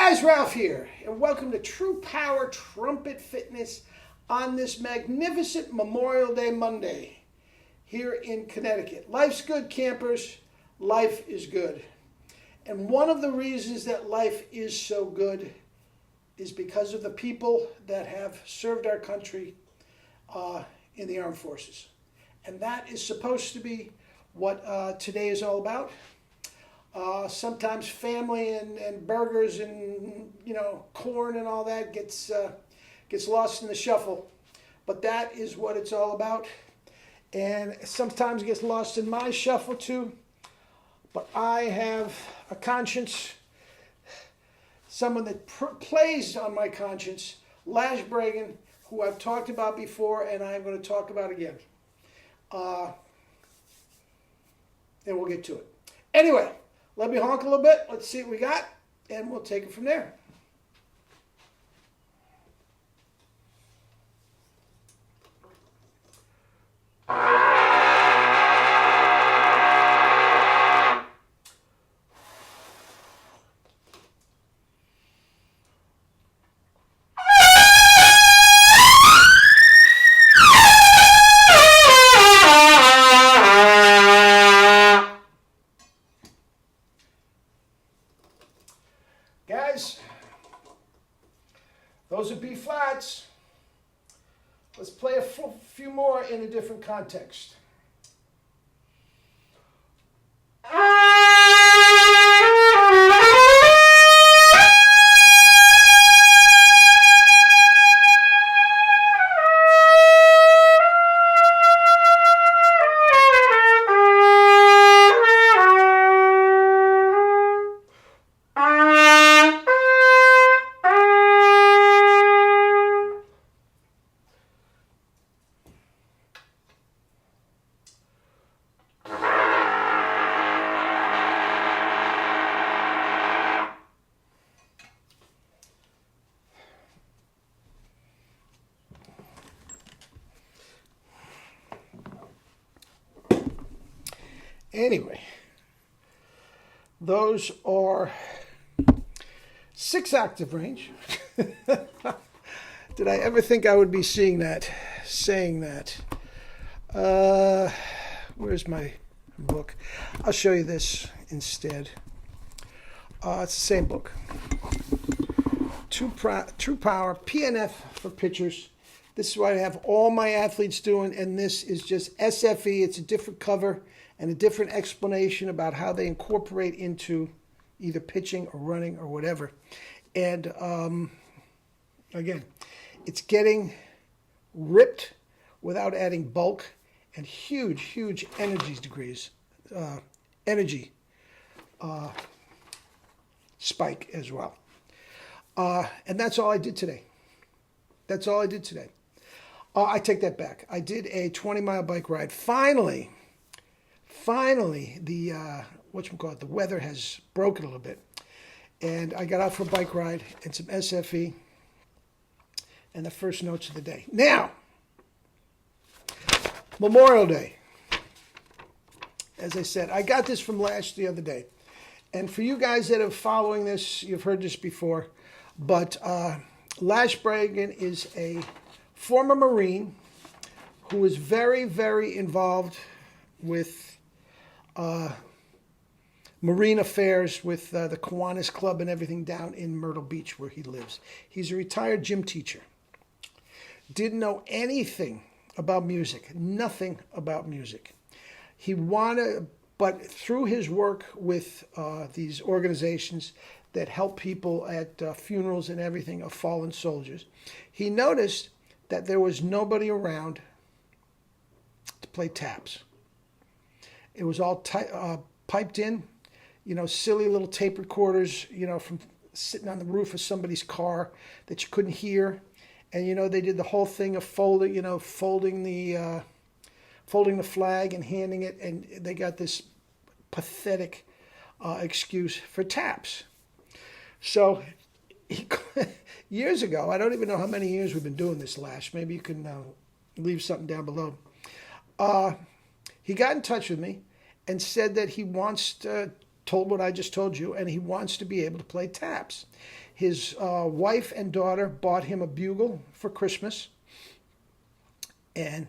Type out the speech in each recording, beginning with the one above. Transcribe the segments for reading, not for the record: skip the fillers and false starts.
guys, Ralph here, and welcome to True Power Trumpet Fitness on this magnificent Memorial Day Monday here in Connecticut. Life's good, campers. Life is good. And one of the reasons that life is so good is because of the people that have served our country in the armed forces. And that is supposed to be what today is all about. Sometimes family and burgers and corn and all that gets lost in the shuffle, but that is what it's all about. And sometimes it gets lost in my shuffle too. But I have a conscience, someone that plays on my conscience, Lash Bragan, who I've talked about before and I'm going to talk about again. And we'll get to it. Anyway. Let me honk a little bit. Let's see what we got, and we'll take it from there. Guys, those are B flats. Let's play a few more in a different context. Anyway, those are 6-octave range. Did I ever think I would be saying that? Where's my book? I'll show you this instead. It's the same book. True Power, PNF for pitchers. This is what I have all my athletes doing, and this is just SFE. It's a different cover and a different explanation about how they incorporate into either pitching or running or whatever. And again, it's getting ripped without adding bulk and huge energy spike as well. And that's all I did today. I take that back. I did a 20-mile bike ride. Finally, the the weather has broken a little bit, and I got out for a bike ride and some SFE, and the first notes of the day. Now, Memorial Day. As I said, I got this from Lash the other day, and for you guys that are following this, you've heard this before, but Lash Bragan is a former Marine who is very, very involved with marine affairs with the Kiwanis Club and everything down in Myrtle Beach where he lives. He's a retired gym teacher. Didn't know anything about music, nothing about music. But through his work with these organizations that help people at funerals and everything of fallen soldiers, he noticed that there was nobody around to play taps. It was all piped in, silly little tape recorders, from sitting on the roof of somebody's car that you couldn't hear. And, they did the whole thing of folding the flag and handing it. And they got this pathetic excuse for taps. So years ago, I don't even know how many years we've been doing this, Lash. Maybe you can leave something down below. He got in touch with me and said that he wants to told what I just told you, and he wants to be able to play taps. His wife and daughter bought him a bugle for Christmas, and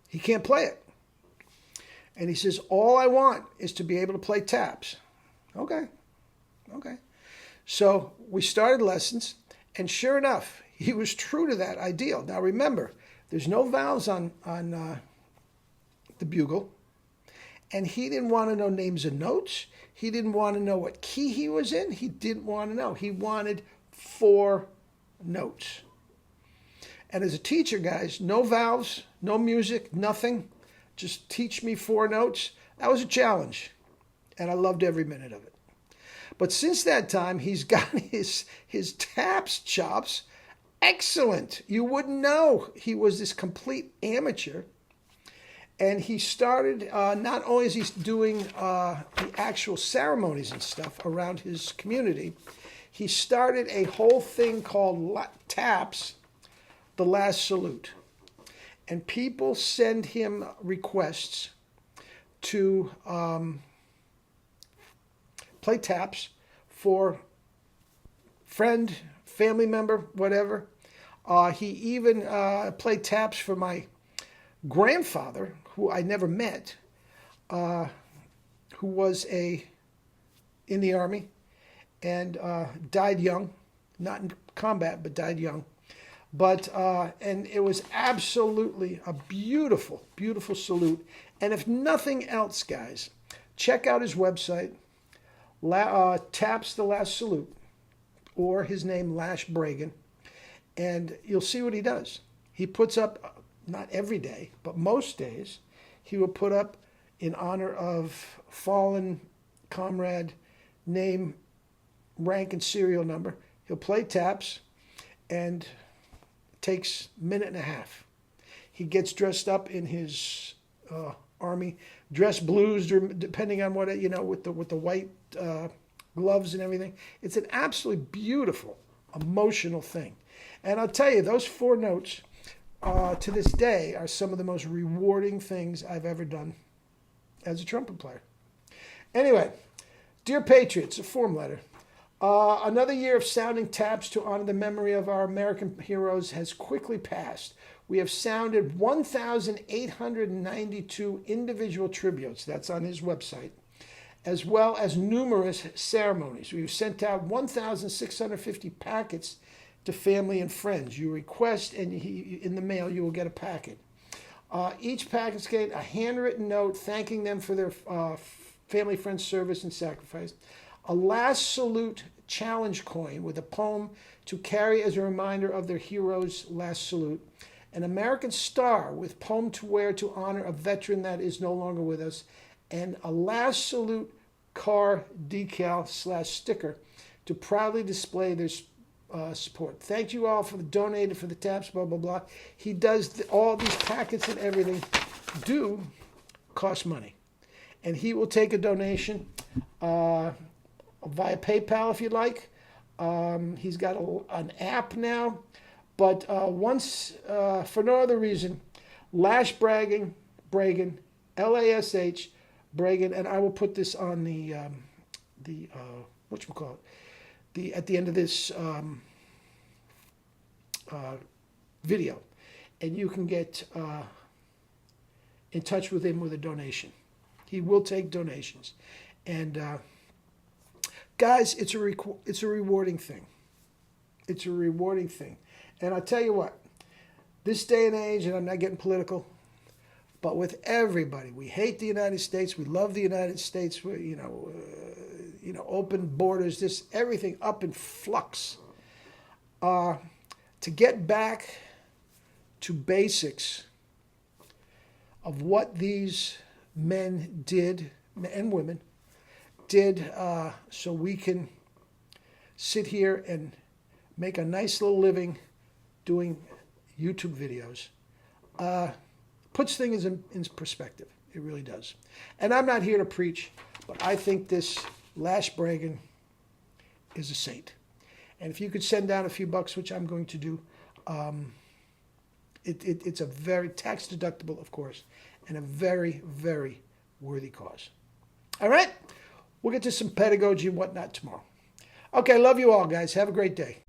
he can't play it. And he says, all I want is to be able to play taps. Okay. So we started lessons, and sure enough, he was true to that ideal. Now remember, there's no vowels on the bugle, and he didn't want to know names of notes. He didn't want to know what key he was in. He didn't want to know. He wanted 4 notes. And as a teacher, guys, no vowels, no music, nothing. Just teach me 4 notes. That was a challenge, and I loved every minute of it. But since that time, he's got his taps chops excellent. You wouldn't know he was this complete amateur. And he started, not only is he doing the actual ceremonies and stuff around his community, he started a whole thing called TAPS, The Last Salute. And people send him requests to play taps for friend, family member, whatever. He even played taps for my grandfather, who I never met, who was in the Army and died young, not in combat, but died young. But and it was absolutely a beautiful, beautiful salute. And if nothing else, guys, check out his website, Taps the Last Salute, or his name, Lash Bragan, and you'll see what he does. He puts up, not every day, but most days, he will put up in honor of fallen comrade, name, rank, and serial number. He'll play taps, and takes a minute and a half. He gets dressed up in his Army dress blues, depending on what, with the white gloves and everything. It's an absolutely beautiful, emotional thing. And I'll tell you, those 4 notes to this day are some of the most rewarding things I've ever done as a trumpet player. Anyway, Dear Patriots, a form letter. Another year of sounding taps to honor the memory of our American heroes has quickly passed. We have sounded 1,892 individual tributes, that's on his website, as well as numerous ceremonies. We've sent out 1,650 packets to family and friends. You request, and in the mail you will get a packet. Each packet contains a handwritten note thanking them for their family, friends, service, and sacrifice. A last salute challenge coin with a poem to carry as a reminder of their hero's last salute. An American star with poem to wear to honor a veteran that is no longer with us. And a last salute car decal / sticker to proudly display their support. Thank you all for the donated for the taps, blah, blah, blah. He does all these packets and everything do cost money. And he will take a donation via PayPal if you'd like. He's got an app now. But once, for no other reason, Lash Bragan, Lash Bragan, and I will put this on the whatchamacallit, at the end of this video, and you can get in touch with him with a donation. He will take donations, and guys, it's a rewarding thing. It's a rewarding thing, and I'll tell you what. This day and age, and I'm not getting political, but with everybody, we hate the United States. We love the United States. We, open borders. This everything up in flux. To get back to basics of what these men did, and women did, so we can sit here and make a nice little living doing YouTube videos, puts things in perspective. It really does. And I'm not here to preach, but I think this Lash Bragan is a saint. And if you could send down a few bucks, which I'm going to do, it's a very tax deductible, of course, and a very, very worthy cause. All right? We'll get to some pedagogy and whatnot tomorrow. Okay, love you all, guys. Have a great day.